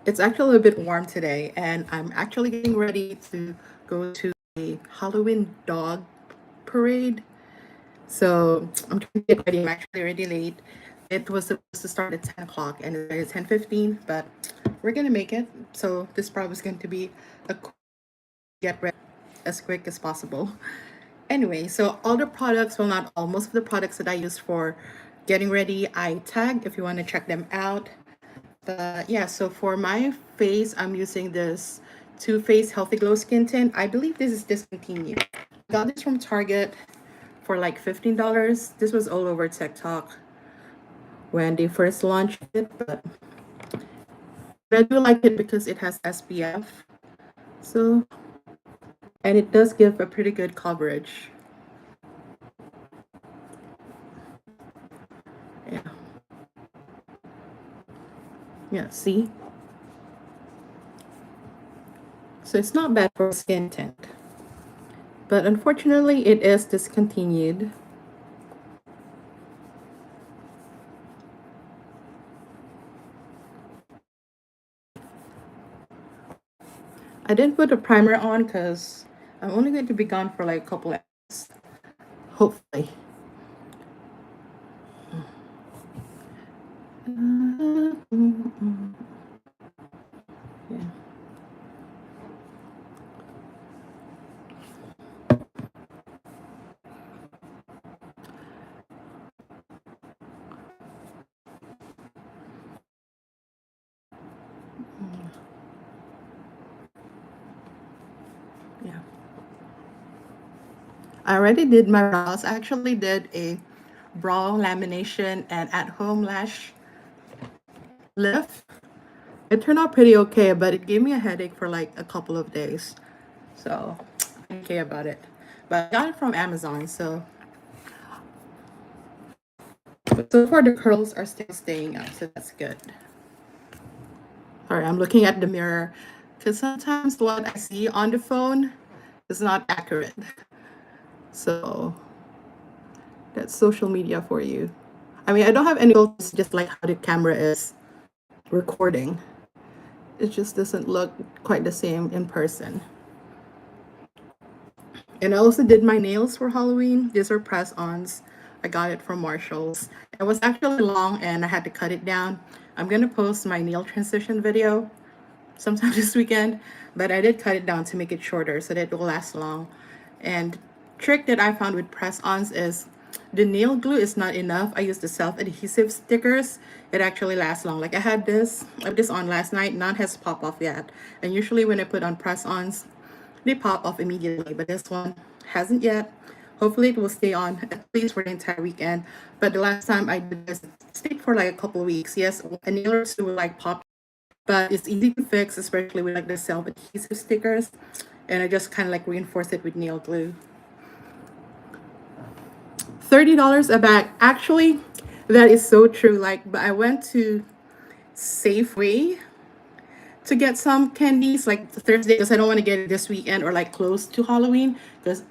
It's actually a bit warm today, and I'm actually getting ready to go to a Halloween dog parade. So I'm trying to get ready. I'm actually already late. It was supposed to start at 10 o'clock, and it's 10:15, but we're gonna make it. So this probably is going to be a get ready as quick as possible. Anyway, so all the products, well, not all, most of the products that I use for getting ready, I tag if you want to check them out. But yeah, so for my face, I'm using this Too Faced Healthy Glow Skin Tint. I believe this is discontinued. Got this from Target for like $15. This was all over TikTok when they first launched it, but I do like it because it has SPF. So, and it does give a pretty good coverage. Yeah. Yeah, see? So it's not bad for skin tint. But unfortunately, it is discontinued. I didn't put a primer on because I'm only going to be gone for like a couple hours. Hopefully. Yeah. Yeah. I already did my brows. I actually did a brow lamination and at home lash lift. It turned out pretty okay, but it gave me a headache for like a couple of days. So I didn't care about it. But I got it from Amazon. So far the curls are still staying up, so that's good. All right, I'm looking at the mirror because sometimes what I see on the phone is not accurate. So that's social media for you. I mean, I don't have any filters, just like how the camera is recording. It just doesn't look quite the same in person. And I also did my nails for Halloween. These are press-ons. I got it from Marshall's. It was actually long and I had to cut it down. I'm gonna post my nail transition video sometime this weekend, but I did cut it down to make it shorter so that it will last long. And trick that I found with press-ons is the nail glue is not enough. I used the self-adhesive stickers. It actually lasts long. Like I put this on last night, none has popped off yet. And usually when I put on press-ons, they pop off immediately, but this one hasn't yet. Hopefully it will stay on at least for the entire weekend. But the last time I did this, it stayed for like a couple of weeks. Yes, a nail or two will like pop, but it's easy to fix, especially with like the self-adhesive stickers. And I just kind of like reinforce it with nail glue. $30 a bag. Actually, that is so true. Like, but I went to Safeway to get some candies like Thursday because I don't want to get it this weekend or like close to Halloween because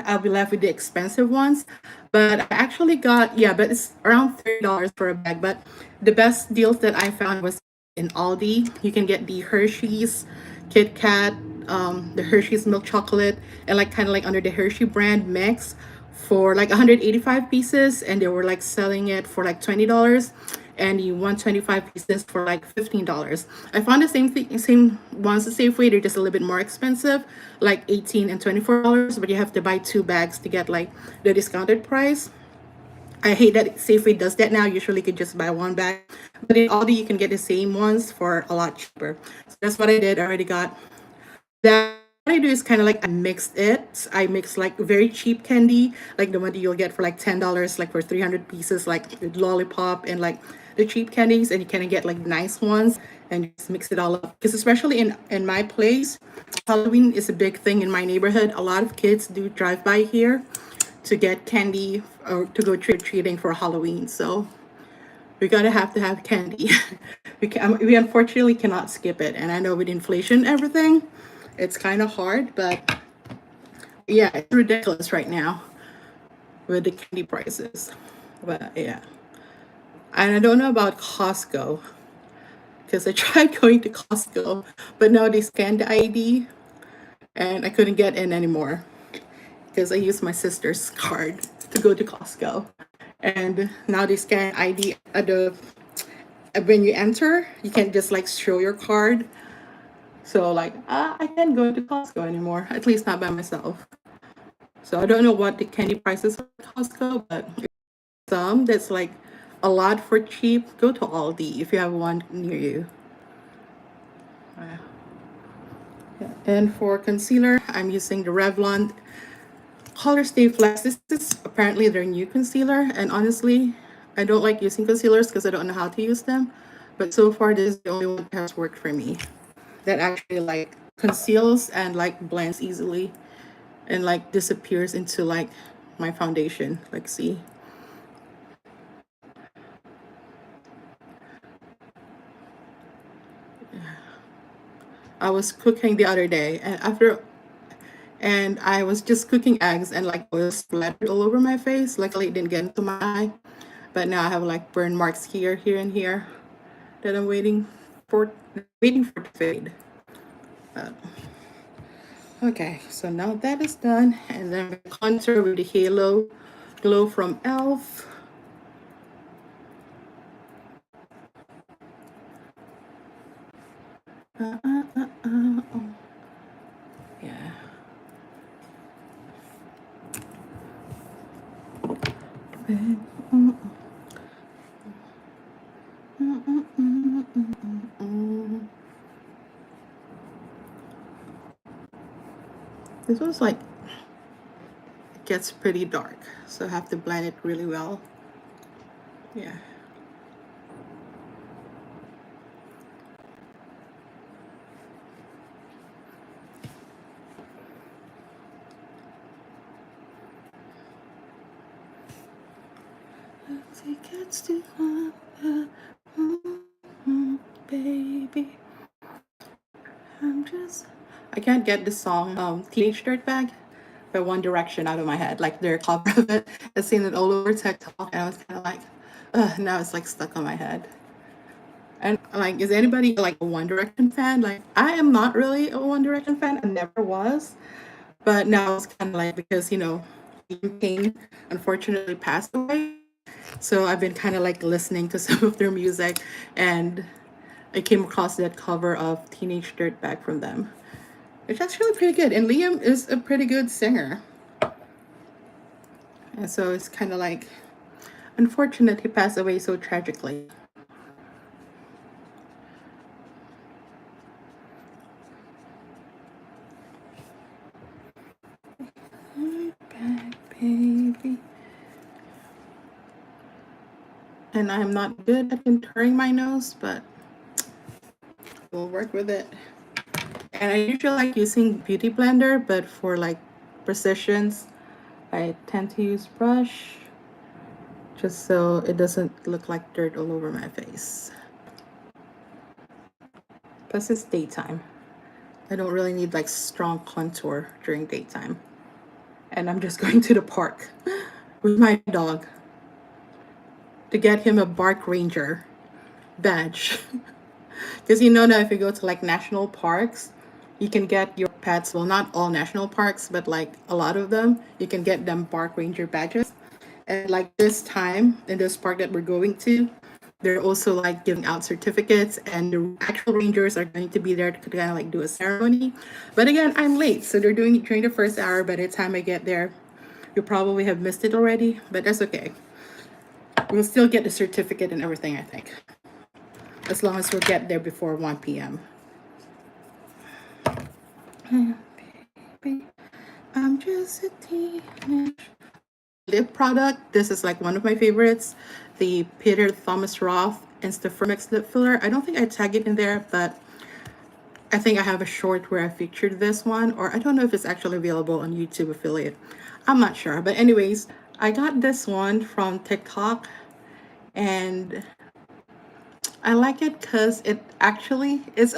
I'll be left with the expensive ones. But I actually got, yeah, but it's around $30 for a bag. But the best deals that I found was in Aldi. You can get the Hershey's Kit Kat, the Hershey's milk chocolate, and like kind of like under the Hershey brand mix for like 185 pieces, and they were like selling it for like $20, and you 125 pieces for like $15. I found the same ones the Safeway. They're just a little bit more expensive, like 18 and $24, but you have to buy two bags to get like the discounted price. I hate that Safeway does that now. Usually you could just buy one bag, but in Aldi you can get the same ones for a lot cheaper. So that's what I did. I already got that. What I do is kind of like I mixed it. I mix like very cheap candy, like the one that you'll get for like $10, like for 300 pieces, like lollipop and like the cheap candies, and you kind of get like nice ones and just mix it all up. Because especially in my place, Halloween is a big thing in my neighborhood. A lot of kids do drive by here to get candy or to go trick or treating for Halloween. So we gotta have to have candy. We unfortunately cannot skip it. And I know with inflation and everything, it's kind of hard, but yeah, it's ridiculous right now with the candy prices. But yeah. And I don't know about Costco because I tried going to Costco, but now they scanned the ID and I couldn't get in anymore because I used my sister's card to go to Costco. And now they scan ID at the when you enter, you can't just like show your card. So like I can't go to Costco anymore, at least not by myself. So I don't know what the candy prices are at Costco, but if some that's like a lot for cheap, go to Aldi if you have one near you. And for concealer, I'm using the Revlon Color Stay Flex. This is apparently their new concealer, and honestly, I don't like using concealers because I don't know how to use them. But so far, this is the only one that has worked for me. That actually like conceals and like blends easily, and like disappears into like my foundation. Like, see. I was cooking the other day, and I was just cooking eggs, and like it was splattered all over my face. Luckily, it didn't get into my eye, but now I have like burn marks here, here, and here that I'm waiting for to fade. Uh, okay, so now that is done, and then we contour with the Halo Glow from Elf. Oh, yeah. This was like it gets pretty dark, so I have to blend it really well. Yeah. It gets to baby. I can't get the song Teenage Dirtbag by One Direction out of my head. Like their cover of it. I've seen it all over TikTok and I was kinda like, now it's like stuck on my head. And like, is anybody like a One Direction fan? Like, I am not really a One Direction fan. I never was. But now it's kind of like because, Liam Payne unfortunately passed away. So I've been kind of like listening to some of their music, and I came across that cover of Teenage Dirtbag from them. It's actually pretty good. And Liam is a pretty good singer. And so it's kind of like unfortunate he passed away so tragically. Back, baby. And I'm not good at contouring my nose, but we'll work with it. And I usually like using Beauty Blender, but for like precisions, I tend to use brush just so it doesn't look like dirt all over my face. Plus it's daytime. I don't really need like strong contour during daytime. And I'm just going to the park with my dog to get him a Bark Ranger badge. Because now if you go to like national parks, you can get your pets, well, not all national parks, but like a lot of them, you can get them Bark Ranger badges. And like this time in this park that we're going to, they're also like giving out certificates, and the actual rangers are going to be there to kind of like do a ceremony. But again, I'm late, so they're doing it during the first hour. By the time I get there, you'll probably have missed it already, but that's okay. We'll still get the certificate and everything, I think, as long as we'll get there before 1 p.m. Baby, I'm just a teenage lip product. This is like one of my favorites, the Peter Thomas Roth Instafirmix lip filler. I don't think I tag it in there, but I think I have a short where I featured this one, or I don't know if it's actually available on YouTube affiliate. I'm not sure, but anyways, I got this one from TikTok, and I like it because it actually is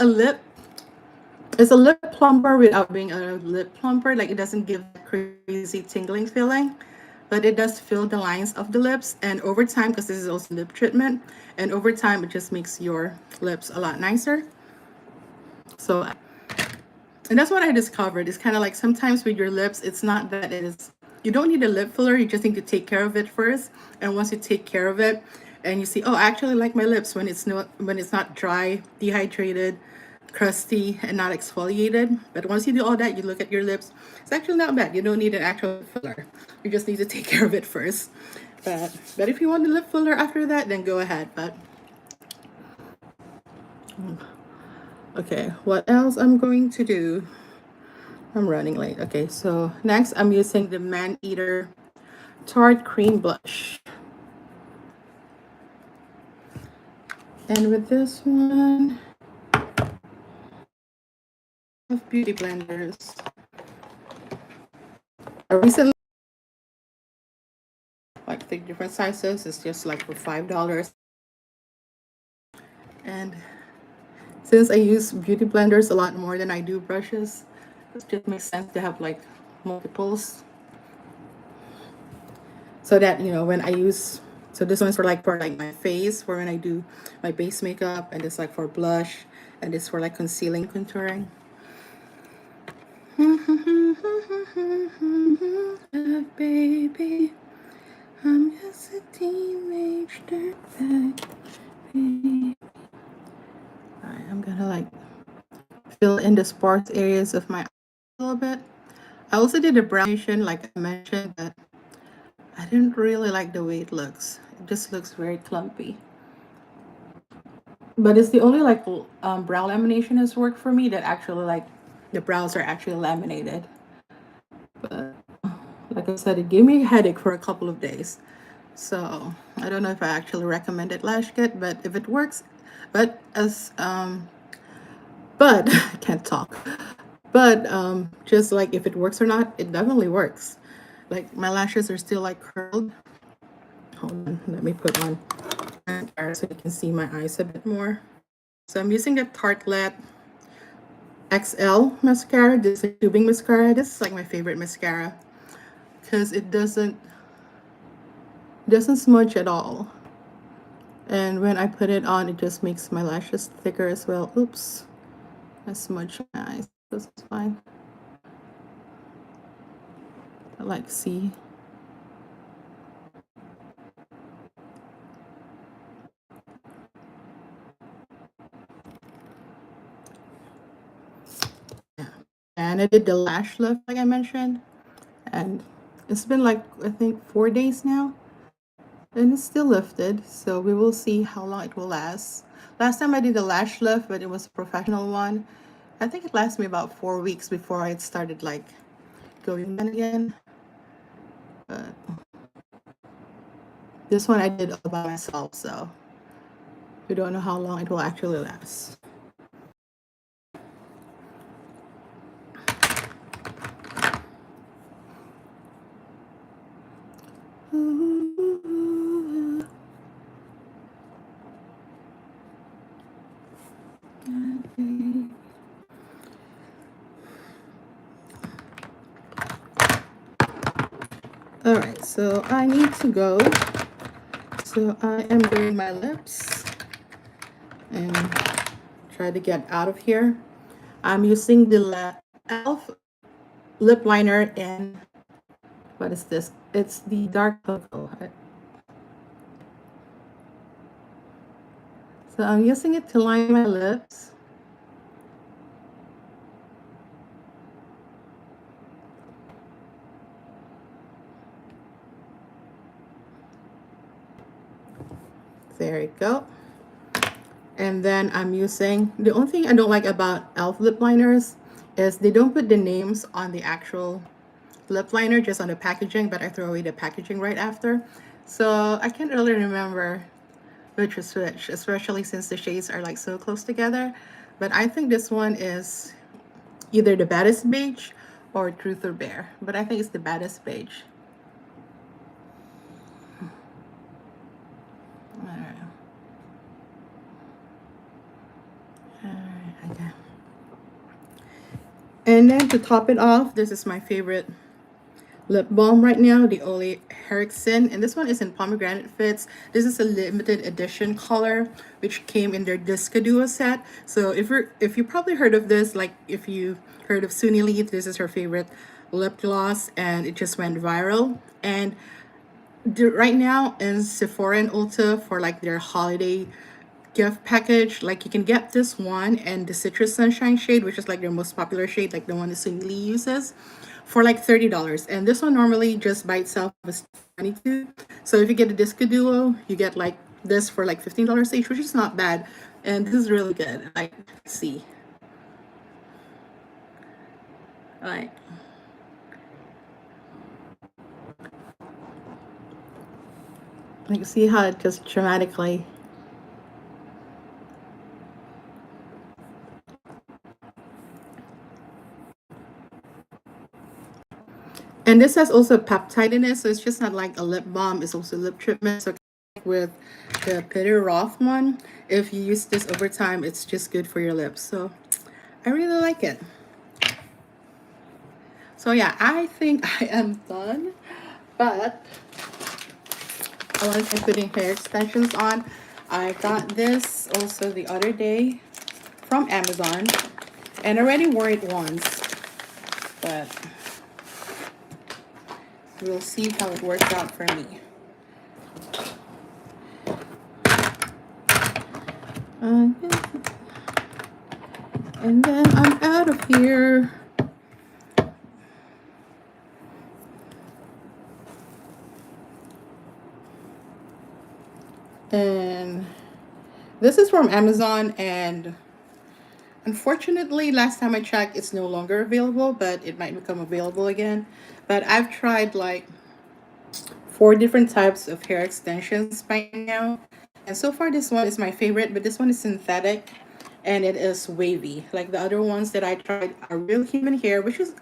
it's a lip plumper without being a lip plumper. Like it doesn't give that crazy tingling feeling, but it does fill the lines of the lips. And over time, because this is also lip treatment, and over time, it just makes your lips a lot nicer. So, and that's what I discovered. It's kind of like sometimes with your lips, it's not that it is, you don't need a lip filler, you just need to take care of it first. And once you take care of it, and you see, oh, I actually like my lips when it's not dry, dehydrated, crusty, and not exfoliated. But once you do all that, you look at your lips, it's actually not bad. You don't need an actual filler. You just need to take care of it first. But if you want the lip filler after that, then go ahead. But okay, what else I'm going to do? I'm running late. Okay, so next I'm using the Man Eater Tarte Cream Blush. And with this one, of beauty blenders. I recently like the different sizes. It's just like for $5. And since I use beauty blenders a lot more than I do brushes, it just makes sense to have like multiples. So that, you know, when I use, so this one's for like my face, for when I do my base makeup, and it's like for blush, and it's for like concealing, contouring. Baby, I'm just a teenage dirtbag. Alright, I'm gonna like fill in the sparse areas of my eye a little bit. I also did a brow foundation, like I mentioned, but I didn't really like the way it looks. It just looks very clumpy. But it's the only like brow lamination has worked for me that actually like the brows are actually laminated. But like I said, it gave me a headache for a couple of days. So I don't know if I actually recommended Lash Kit, but if it works, but as but I can't talk. But just like if it works or not, it definitely works. Like my lashes are still like curled. Hold on, let me put on mascara so you can see my eyes a bit more. So I'm using the Tartelette XL mascara. This is a tubing mascara. This is like my favorite mascara because it doesn't smudge at all. And when I put it on, it just makes my lashes thicker as well. Oops, I smudged my eyes. This is fine. I like see. And I did the lash lift like I mentioned, and it's been like I think 4 days now, and it's still lifted, so we will see how long it will last. Last time I did the lash lift, but it was a professional one, I think it lasted me about 4 weeks before it started like going down again. But this one I did all by myself, so we don't know how long it will actually last. All right, so I need to go. So I am doing my lips and try to get out of here. I'm using the e.l.f. lip liner in, what is this? It's the dark cocoa. So I'm using it to line my lips. There you go. And then I'm using, the only thing I don't like about e.l.f. lip liners is they don't put the names on the actual lip liner, just on the packaging, but I throw away the packaging right after. So I can't really remember which is which, especially since the shades are like so close together. But I think this one is either the Baddest Beige or Truth or Bear. But I think it's the Baddest Beige. Alright. Alright, okay. And then to top it off, this is my favorite lip balm right now, the Ole Henriksen, and this one is in pomegranate fits. This is a limited edition color which came in their Disco Duo set. So if you probably heard of this, like if you heard of Suni Leaf, this is her favorite lip gloss, and it just went viral. And right now in Sephora and Ulta for like their holiday gift package, like you can get this one and the Citrus Sunshine shade, which is like their most popular shade, like the one that Sung Lee uses, for like $30. And this one normally just by itself is 22. So if you get a Disco Duo, you get like this for like $15 each, which is not bad. And this is really good. Like, see, like, see how it just dramatically. And this has also peptide in it, so it's just not like a lip balm, it's also lip treatment. So with the Peter Roth one, if you use this over time, it's just good for your lips. So I really like it. So yeah, I think I am done, but I want to try putting hair extensions on. I got this also the other day from Amazon and I already wore it once, but we'll see how it works out for me. And then I'm out of here. And this is from Amazon, and unfortunately, last time I checked, it's no longer available, but it might become available again. But I've tried like 4 different types of hair extensions by now. And so far, this one is my favorite, but this one is synthetic and it is wavy. Like the other ones that I tried are real human hair, which is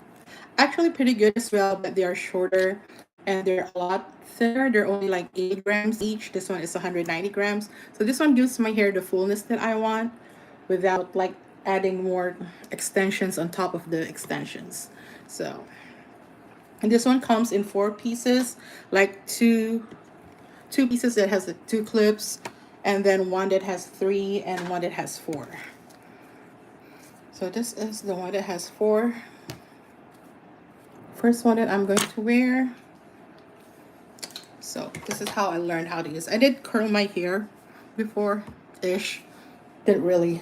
actually pretty good as well, but they are shorter and they're a lot thinner. They're only like 80 grams each. This one is 190 grams. So this one gives my hair the fullness that I want without like adding more extensions on top of the extensions. So, and this one comes in 4 pieces, like two pieces that has the 2 clips, and then one that has 3 and one that has 4. So this is the one that has 4. First one that I'm going to wear. So this is how I learned how to use. I did curl my hair before ish. Didn't really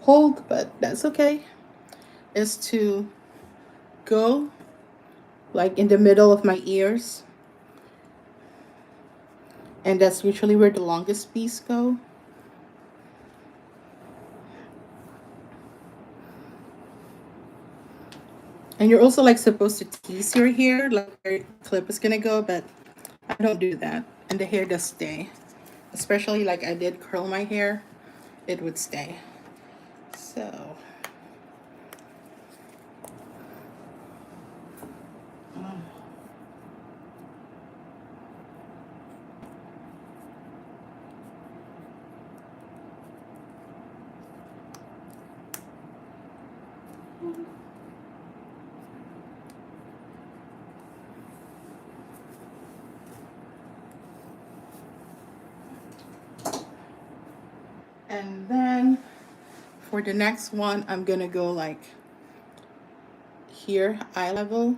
hold, but that's okay. Is to go like in the middle of my ears, and that's usually where the longest piece go. And you're also like supposed to tease your hair, like where your clip is gonna go, but I don't do that, and the hair does stay. Especially like I did curl my hair, it would stay. So and then for the next one, I'm gonna go like here, eye level,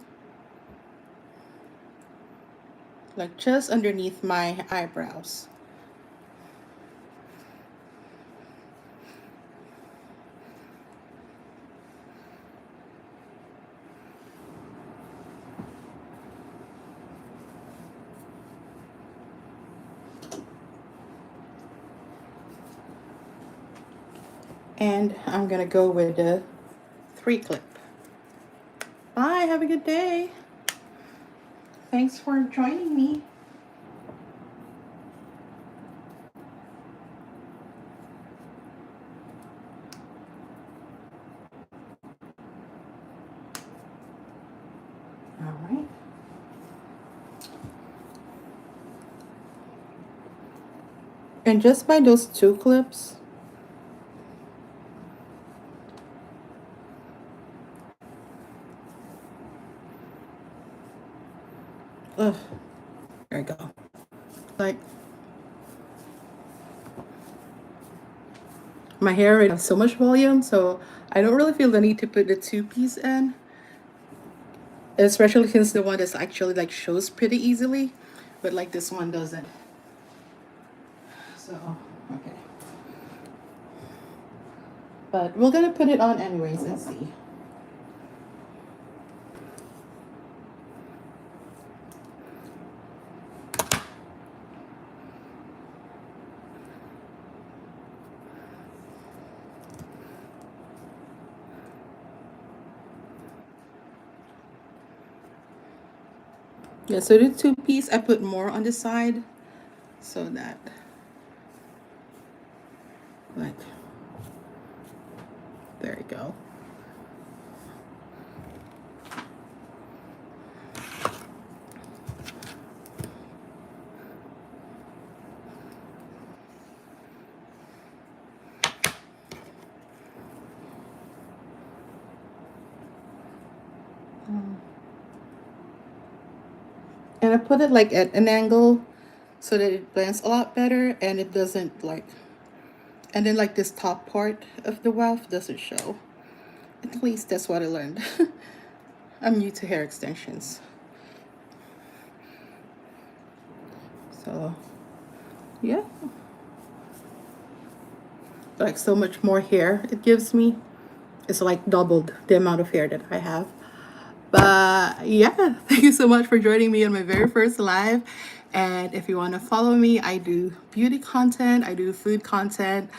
like just underneath my eyebrows. And I'm gonna go with the 3 clip. Bye, have a good day. Thanks for joining me. All right. And just by those 2 clips, Ugh, there we go. Like, my hair already has so much volume, so I don't really feel the need to put the two-piece in, especially since the one that's actually like shows pretty easily, but like this one doesn't. So, okay. But we're gonna put it on anyways and see. Yeah, so the two-piece, I put more on the side so that, like, there you go. And I put it like at an angle so that it blends a lot better and it doesn't like, and then like this top part of the weft doesn't show. At least that's what I learned. I'm new to hair extensions. So, yeah. Like so much more hair it gives me. It's like doubled the amount of hair that I have. But yeah, thank you so much for joining me on my very first live. And if you want to follow me, I do beauty content, I do food content,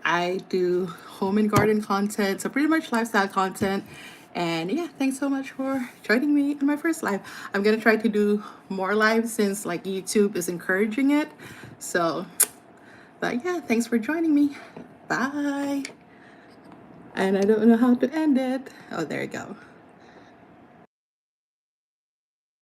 I do home and garden content, so pretty much lifestyle content. And yeah, thanks so much for joining me in my first live. I'm gonna try to do more lives since like YouTube is encouraging it. So, but yeah, thanks for joining me. Bye. And I don't know how to end it. Oh, there you go.